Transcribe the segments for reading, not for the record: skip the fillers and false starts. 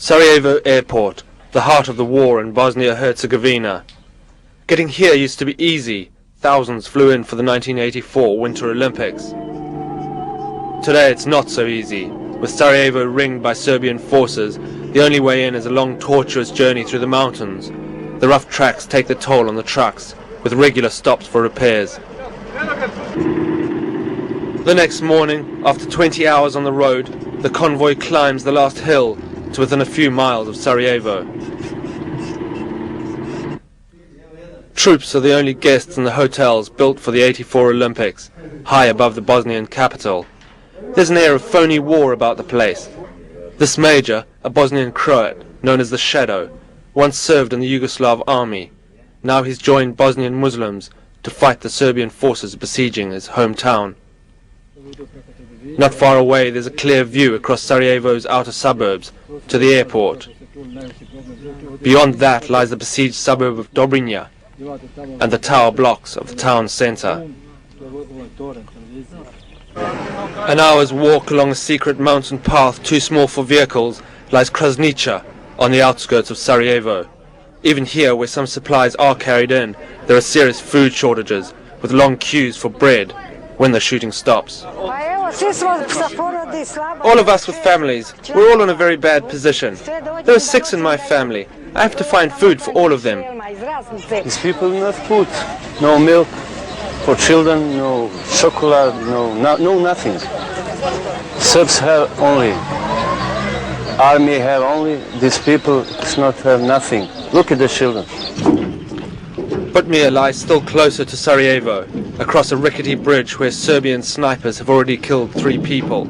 Sarajevo Airport, the heart of the war in Bosnia-Herzegovina. Getting here used to be easy. Thousands flew in for the 1984 Winter Olympics. Today it's not so easy. With Sarajevo ringed by Serbian forces, the only way in is a long tortuous journey through the mountains. The rough tracks take the toll on the trucks, with regular stops for repairs. The next morning, after 20 hours on the road, the convoy climbs the last hill to within a few miles of Sarajevo. Troops are the only guests in the hotels built for the '84 Olympics, high above the Bosnian capital. There's an air of phony war about the place. This major, a Bosnian Croat, known as the Shadow, once served in the Yugoslav army. Now he's joined Bosnian Muslims to fight the Serbian forces besieging his hometown. Not far away there's a clear view across Sarajevo's outer suburbs to the airport. Beyond that lies the besieged suburb of Dobrinja and the tower blocks of the town centre. An hour's walk along a secret mountain path too small for vehicles lies Krasnica on the outskirts of Sarajevo. Even here, where some supplies are carried in, there are serious food shortages with long queues for bread when the shooting stops. All of us with families, we're all in a very bad position. There are 6 in my family. I have to find food for all of them. These people don't have food, no milk for children, no chocolate, no nothing. Serbs have only, army have only, these people does not have nothing. Look at the children. Butmir lies still closer to Sarajevo, across a rickety bridge where Serbian snipers have already killed 3 people.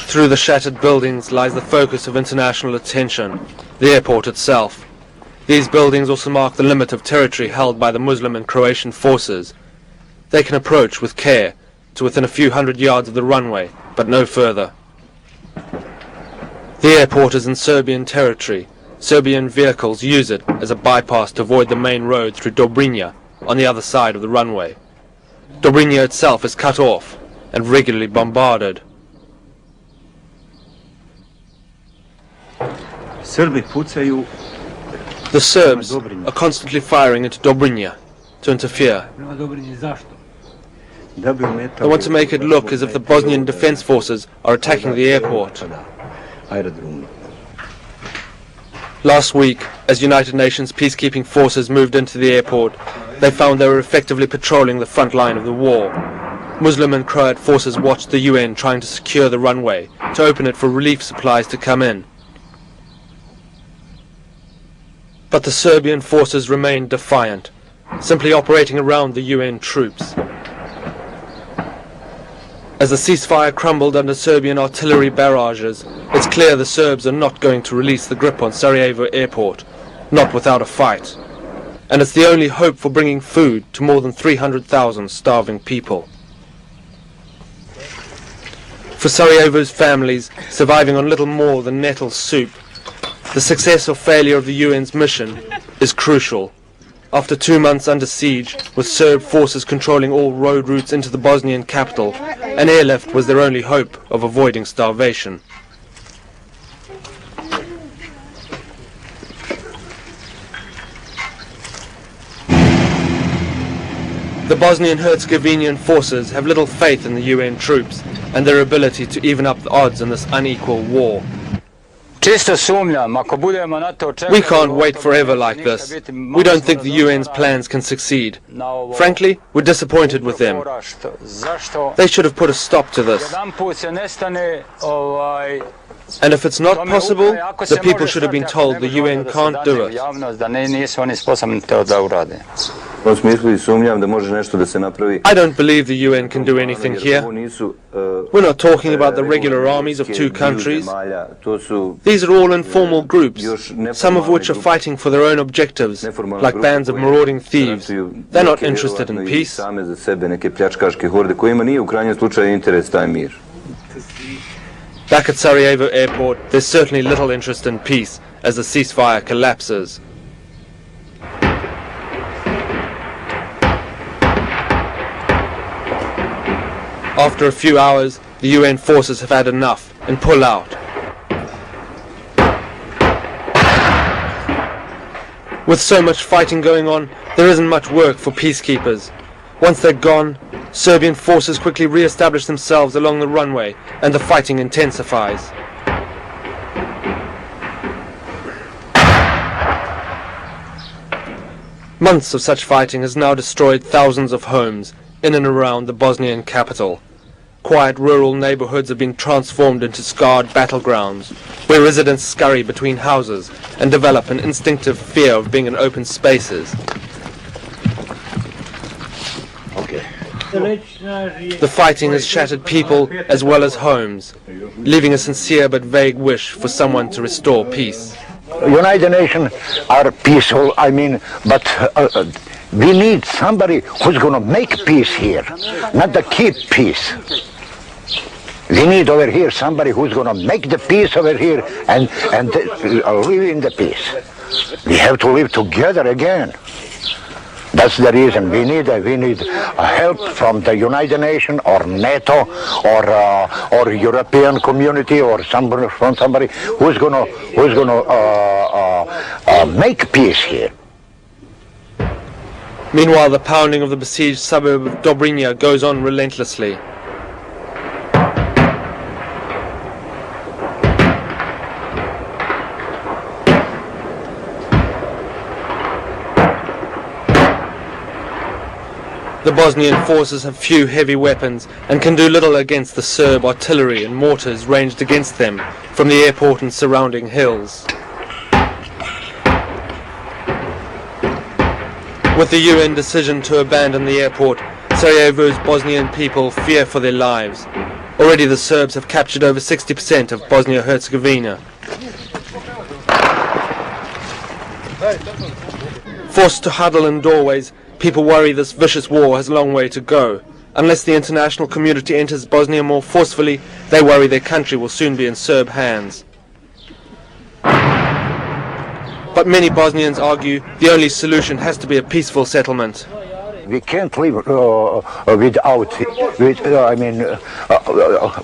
Through the shattered buildings lies the focus of international attention, the airport itself. These buildings also mark the limit of territory held by the Muslim and Croatian forces. They can approach with care to within a few hundred yards of the runway, but no further. The airport is in Serbian territory. Serbian vehicles use it as a bypass to avoid the main road through Dobrinja on the other side of the runway. Dobrinja itself is cut off and regularly bombarded. The Serbs are constantly firing into Dobrinja to interfere. They want to make it look as if the Bosnian defense forces are attacking the airport. Last week, as United Nations peacekeeping forces moved into the airport, they found they were effectively patrolling the front line of the war. Muslim and Croat forces watched the UN trying to secure the runway, to open it for relief supplies to come in. But the Serbian forces remained defiant, simply operating around the UN troops. As the ceasefire crumbled under Serbian artillery barrages, it's clear the Serbs are not going to release the grip on Sarajevo airport, not without a fight. And it's the only hope for bringing food to more than 300,000 starving people. For Sarajevo's families, surviving on little more than nettle soup, the success or failure of the UN's mission is crucial. After 2 months under siege, with Serb forces controlling all road routes into the Bosnian capital, an airlift was their only hope of avoiding starvation. The Bosnian Herzegovinian forces have little faith in the UN troops and their ability to even up the odds in this unequal war. We can't wait forever like this. We don't think the UN's plans can succeed. Frankly, we're disappointed with them. They should have put a stop to this. And if it's not possible, the people should have been told the UN can't do it. I don't believe the UN can do anything here. We're not talking about the regular armies of 2 countries. These are all informal groups, some of which are fighting for their own objectives, like bands of marauding thieves. They're not interested in peace. Back at Sarajevo airport, there's certainly little interest in peace as the ceasefire collapses. After a few hours, the UN forces have had enough and pull out. With so much fighting going on, there isn't much work for peacekeepers. Once they're gone, Serbian forces quickly re-establish themselves along the runway and the fighting intensifies. Months of such fighting has now destroyed thousands of homes in and around the Bosnian capital. Quiet rural neighborhoods have been transformed into scarred battlegrounds, where residents scurry between houses and develop an instinctive fear of being in open spaces. The fighting has shattered people as well as homes, leaving a sincere but vague wish for someone to restore peace. United Nations are peaceful, but we need somebody who's going to make peace here, not to keep peace. We need over here somebody who's going to make the peace over here and live in the peace. We have to live together again. That's the reason we need help from the United Nations or NATO or European community or somebody who's gonna make peace here. Meanwhile, the pounding of the besieged suburb of Dobrinja goes on relentlessly. The Bosnian forces have few heavy weapons and can do little against the Serb artillery and mortars ranged against them from the airport and surrounding hills. With the UN decision to abandon the airport, Sarajevo's Bosnian people fear for their lives. Already the Serbs have captured over 60% of Bosnia-Herzegovina. Forced to huddle in doorways, people worry this vicious war has a long way to go. Unless the international community enters Bosnia more forcefully, they worry their country will soon be in Serb hands. But many Bosnians argue the only solution has to be a peaceful settlement. We can't live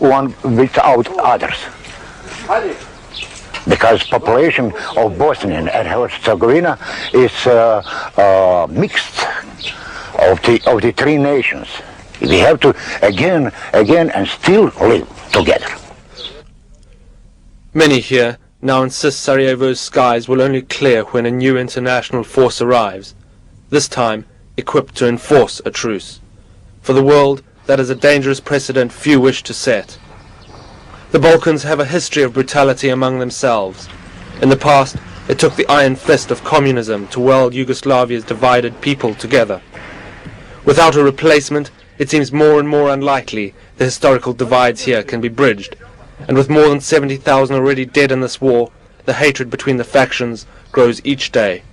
one without others. Because population of Bosnia and Herzegovina is mixed of the three nations. We have to again and still live together. Many here now insist Sarajevo's skies will only clear when a new international force arrives, this time equipped to enforce a truce. For the world, that is a dangerous precedent few wish to set. The Balkans have a history of brutality among themselves. In the past, it took the iron fist of communism to weld Yugoslavia's divided people together. Without a replacement, it seems more and more unlikely the historical divides here can be bridged, and with more than 70,000 already dead in this war, the hatred between the factions grows each day.